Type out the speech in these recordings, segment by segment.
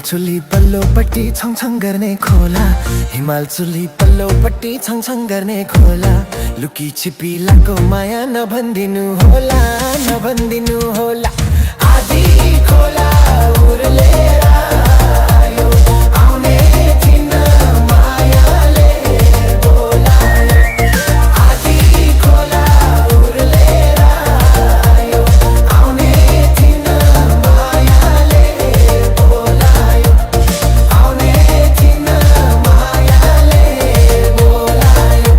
चुली पल्लोपट्टि छङछङ गर्ने खोला, हिमाल चुली पल्लोपट्टि छङछङ गर्ने खोला। लुकी छिपिलाको माया नभन्दिनु होला, नभन्दिनु होला। आधी खोला उर्लेर आयो, आउने थिइन मायाले बोलायो। आधी खोला उर्लेर आयो, आउने थिइन मायाले बोलायो, आउने थिइन मायाले बोलायो।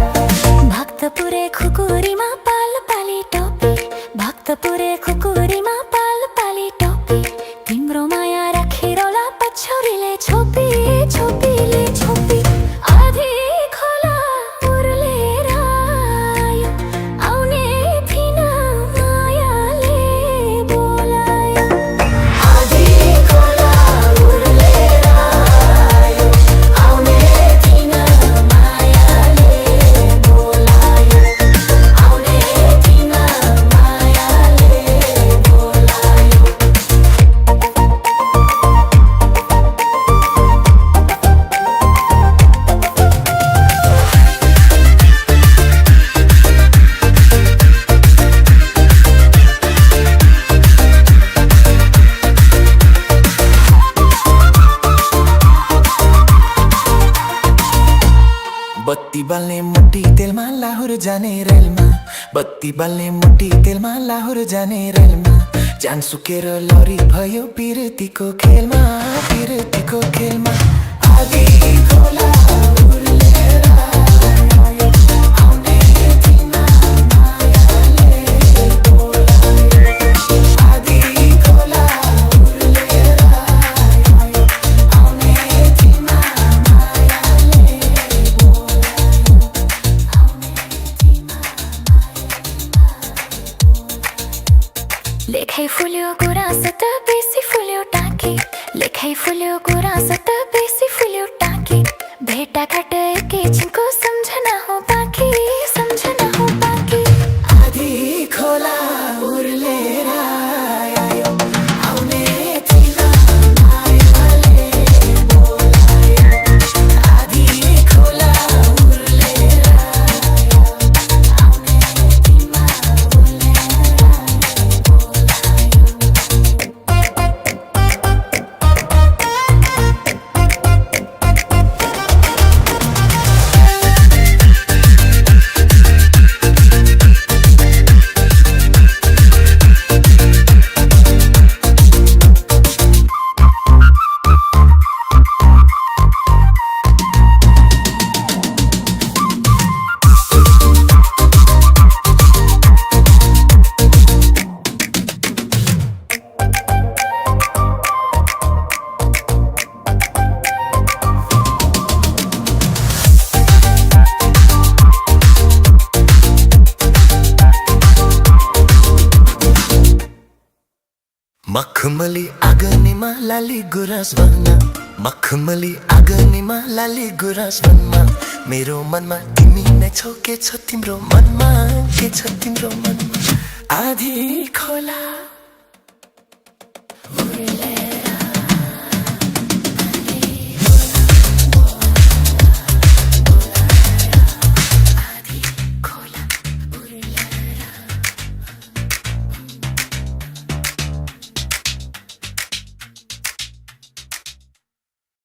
भक्तपुरे खुकुरीमा पाल पाली टोपी, भक्तपुरे खुकुरीमा पाल पाली टोपी। तिम्रो माया राखेर होला पछौरीले छोपी, छोपीले छोपी। आधी खोला उर्लेर आयो, आउने थिइन मायाले बोलायो। आधी खोला उर्लेर आयो, आउने थिइन मायाले बोलायो, आउने थिइन मायाले बोलायो। बत्ती बाल्ने मोटी तेलमा लाहुर जाने रेलमा, बत्ती बाल्ने मोटी तेलमा लाहुर जाने रेलमा। जान सुकेर लरी भयो पिरतीको खेलमा, पिरतीको खेलमा। आधी खोला उर्लेर आयो, आउने थिइन मायाले बोलायो। आधी खोला उर्लेर आयो, आउने थिइन मायाले बोलायो, आउने थिइन लेखाइ फुल्यो गुराँस त बेसी फुल्यो टाँकी, लेखाइ फुल्यो गुराँस त बेसी फुल्यो टाँकी। भेटाघाट एकैछिनको सम्झना हो बाँकी, सम्झना हो बाँकी। आधी खोला उर्लेर आयो, आउने थिइन मायाले बोलायो। आधी खोला उर्लेर आयो, आउने थिइन मायाले मखमली आगनीमा लाली गुराँस बन्न, मखमली आगनीमा लाली गुराँस बन्न। मेरो मनमा तिमी नै छौ, के छ तिम्रो मनमा, के छ तिम्रो मनमा। आधी खोला